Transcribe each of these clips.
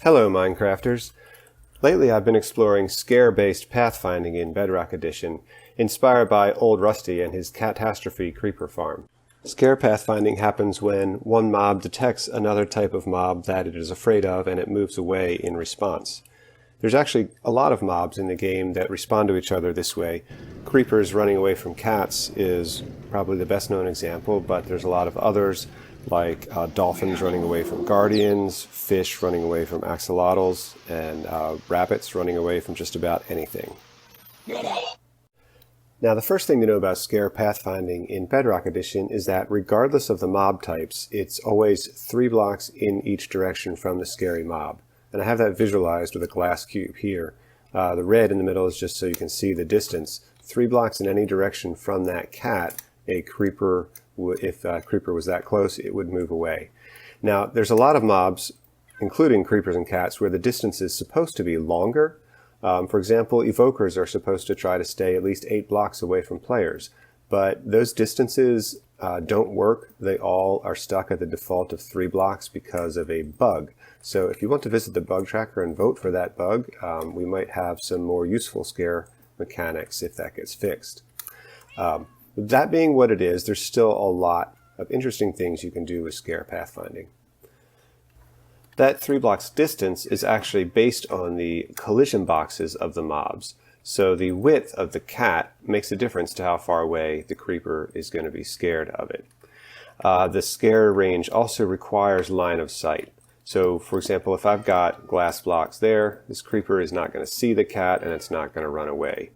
Hello, Minecrafters. Lately I've been exploring scare-based pathfinding in Bedrock Edition, inspired by Old Rusty and his Catastrophe creeper farm. Scare pathfinding happens when one mob detects another type of mob that it is afraid of and it moves away in response. There's actually a lot of mobs in the game that respond to each other this way. Creepers running away from cats is probably the best known example, but there's a lot of others like dolphins running away from guardians, fish running away from axolotls, and rabbits running away from just about anything. Now, the first thing to know about scare pathfinding in Bedrock Edition is that regardless of the mob types, it's always 3 blocks in each direction from the scary mob. And I have that visualized with a glass cube here. The red in the middle is just so you can see the distance. 3 blocks in any direction from that cat, a creeper, if a creeper was that close, it would move away. Now, there's a lot of mobs, including creepers and cats, where the distance is supposed to be longer. For example, evokers are supposed to try to stay at least 8 blocks away from players. But those distances don't work. They all are stuck at the default of 3 blocks because of a bug. So if you want to visit the bug tracker and vote for that bug, we might have some more useful scare mechanics if that gets fixed. That being what it is, there's still a lot of interesting things you can do with scare pathfinding. That 3 blocks distance is actually based on the collision boxes of the mobs. So the width of the cat makes a difference to how far away the creeper is going to be scared of it. The scare range also requires line of sight. So, for example, if I've got glass blocks there, this creeper is not going to see the cat and it's not going to run away.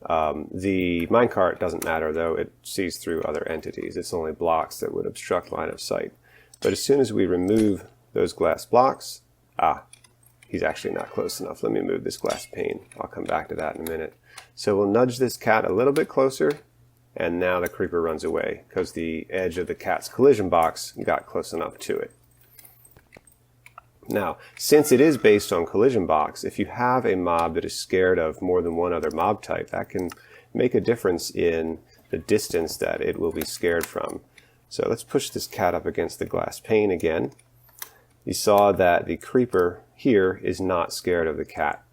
The minecart doesn't matter, though. It sees through other entities. It's only blocks that would obstruct line of sight. But as soon as we remove those glass blocks, he's actually not close enough. Let me move this glass pane. I'll come back to that in a minute. So we'll nudge this cat a little bit closer, and now the creeper runs away because the edge of the cat's collision box got close enough to it. Now, since it is based on collision box, if you have a mob that is scared of more than one other mob type, that can make a difference in the distance that it will be scared from. So let's push this cat up against the glass pane again. You saw that the creeper here is not scared of the cat.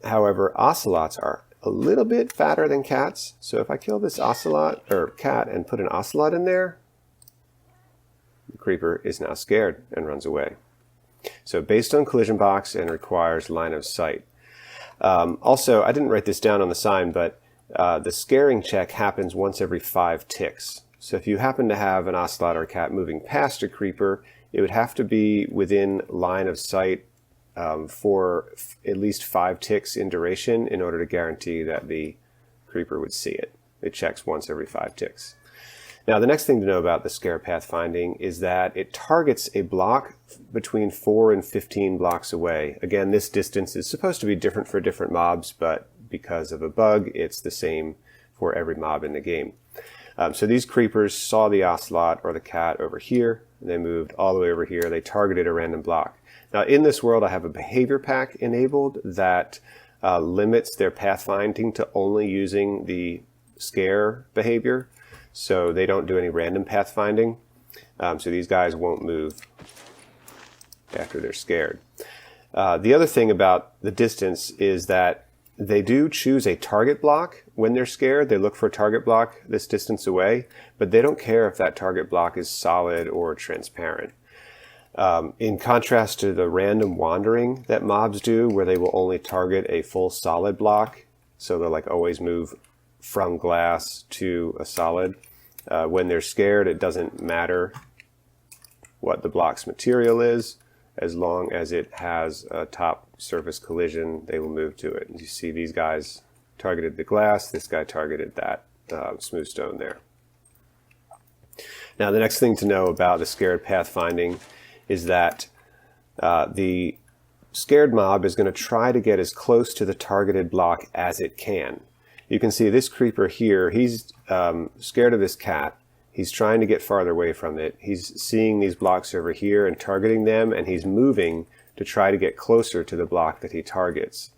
However, ocelots are a little bit fatter than cats. So if I kill this ocelot or cat and put an ocelot in there, the creeper is now scared and runs away. So based on collision box and requires line of sight. Also, I didn't write this down on the sign, but the scaring check happens once every 5 ticks. So if you happen to have an ocelot or cat moving past a creeper, it would have to be within line of sight for at least 5 ticks in duration in order to guarantee that the creeper would see it. It checks once every 5 ticks. Now, the next thing to know about the scare pathfinding is that it targets a block between 4 and 15 blocks away. Again, this distance is supposed to be different for different mobs, but because of a bug, it's the same for every mob in the game. So these creepers saw the ocelot or the cat over here, and they moved all the way over here. They targeted a random block. Now, in this world, I have a behavior pack enabled that limits their pathfinding to only using the scare behavior. So they don't do any random pathfinding. So these guys won't move after they're scared. The other thing about the distance is that they do choose a target block when they're scared. They look for a target block this distance away, but they don't care if that target block is solid or transparent. In contrast to the random wandering that mobs do, where they will only target a full solid block, so they'll like always move from glass to a solid. When they're scared, it doesn't matter what the block's material is. As long as it has a top surface collision, they will move to it. And you see these guys targeted the glass. This guy targeted that smooth stone there. Now, the next thing to know about the scared pathfinding is that the scared mob is going to try to get as close to the targeted block as it can. You can see this creeper here, he's scared of this cat. He's trying to get farther away from it. He's seeing these blocks over here and targeting them, and he's moving to try to get closer to the block that he targets.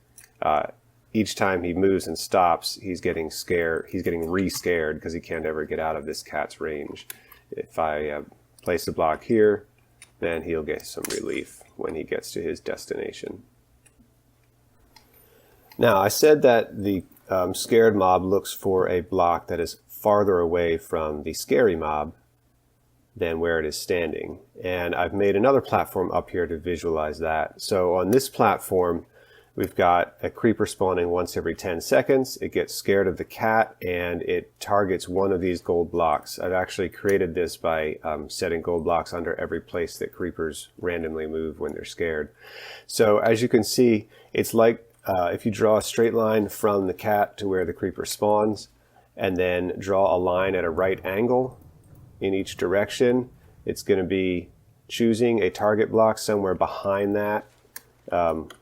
Each time he moves and stops, he's getting scared. He's getting re-scared because he can't ever get out of this cat's range. If I place a block here, then he'll get some relief when he gets to his destination. Now, I said that the scared mob looks for a block that is farther away from the scary mob than where it is standing. And I've made another platform up here to visualize that. So on this platform, we've got a creeper spawning once every 10 seconds. It gets scared of the cat and it targets one of these gold blocks. I've actually created this by setting gold blocks under every place that creepers randomly move when they're scared. So as you can see, it's like if you draw a straight line from the cat to where the creeper spawns, and then draw a line at a right angle in each direction, it's going to be choosing a target block somewhere behind that,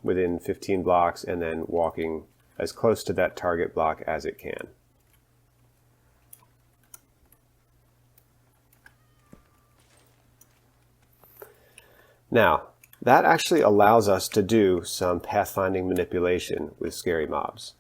within 15 blocks, and then walking as close to that target block as it can. Now, that actually allows us to do some pathfinding manipulation with scary mobs.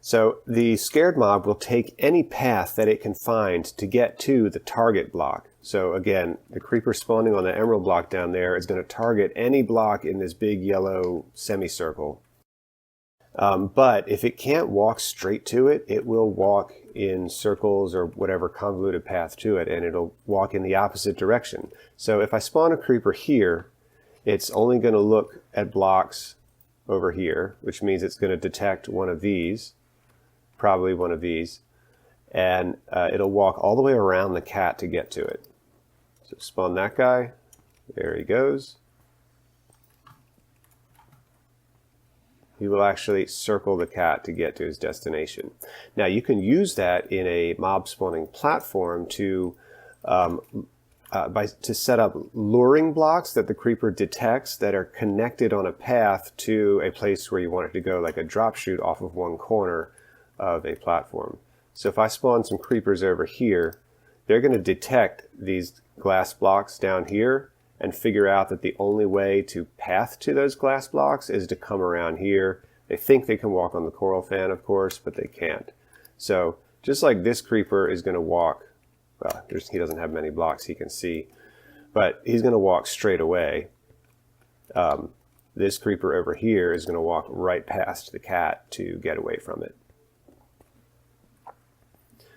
So the scared mob will take any path that it can find to get to the target block. So again, the creeper spawning on the emerald block down there is going to target any block in this big yellow semicircle. But if it can't walk straight to it, it will walk in circles or whatever convoluted path to it, and it'll walk in the opposite direction. So if I spawn a creeper here, it's only going to look at blocks over here, which means it's going to detect one of these, probably one of these, and it'll walk all the way around the cat to get to it. So spawn that guy, there he goes. He will actually circle the cat to get to his destination. Now you can use that in a mob spawning platform to set up luring blocks that the creeper detects that are connected on a path to a place where you want it to go, like a drop chute off of one corner of a platform. So if I spawn some creepers over here, they're going to detect these glass blocks down here and figure out that the only way to path to those glass blocks is to come around here. They think they can walk on the coral fan, of course, but they can't. So just like this creeper is going to walk, well, he doesn't have many blocks he can see, but he's going to walk straight away. This creeper over here is going to walk right past the cat to get away from it.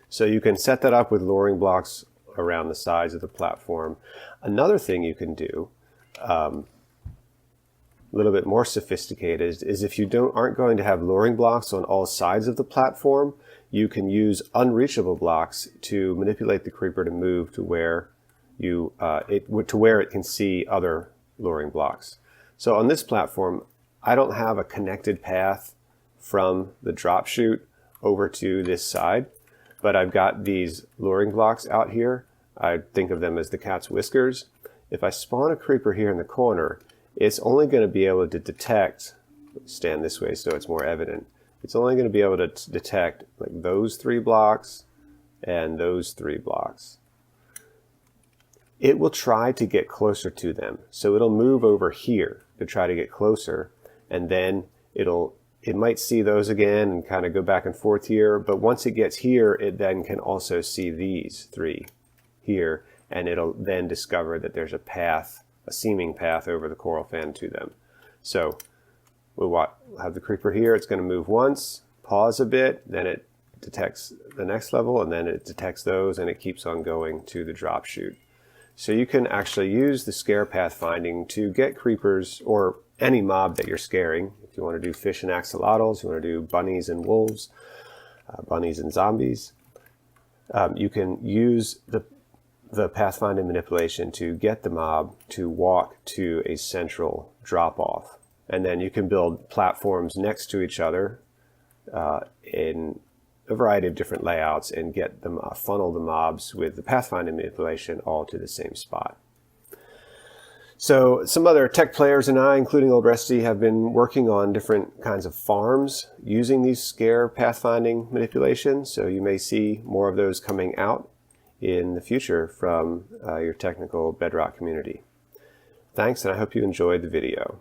So you can set that up with luring blocks around the sides of the platform. Another thing you can do, a little bit more sophisticated, is if you aren't going to have luring blocks on all sides of the platform, you can use unreachable blocks to manipulate the creeper to move to where it can see other luring blocks. So on this platform, I don't have a connected path from the drop chute over to this side, but I've got these luring blocks out here. I think of them as the cat's whiskers. If I spawn a creeper here in the corner, it's only going to be able to detect, stand this way so it's more evident, it's only going to be able to detect like those 3 blocks and those 3 blocks. It will try to get closer to them. So it'll move over here to try to get closer, and then it might see those again and kind of go back and forth here, but once it gets here, it then can also see these 3 here, and it'll then discover that there's a path, a seeming path over the coral fan to them. So we'll have the creeper here. It's going to move once, pause a bit, then it detects the next level, and then it detects those, and it keeps on going to the drop chute. So you can actually use the scare pathfinding to get creepers or any mob that you're scaring. If you want to do fish and axolotls, you want to do bunnies and wolves, bunnies and zombies, you can use the pathfinding manipulation to get the mob to walk to a central drop-off. And then you can build platforms next to each other in a variety of different layouts and get them funnel the mobs with the pathfinding manipulation all to the same spot. So some other tech players and I, including Old Rusty, have been working on different kinds of farms using these scare pathfinding manipulations. So you may see more of those coming out in the future from your technical Bedrock community. Thanks, and I hope you enjoyed the video.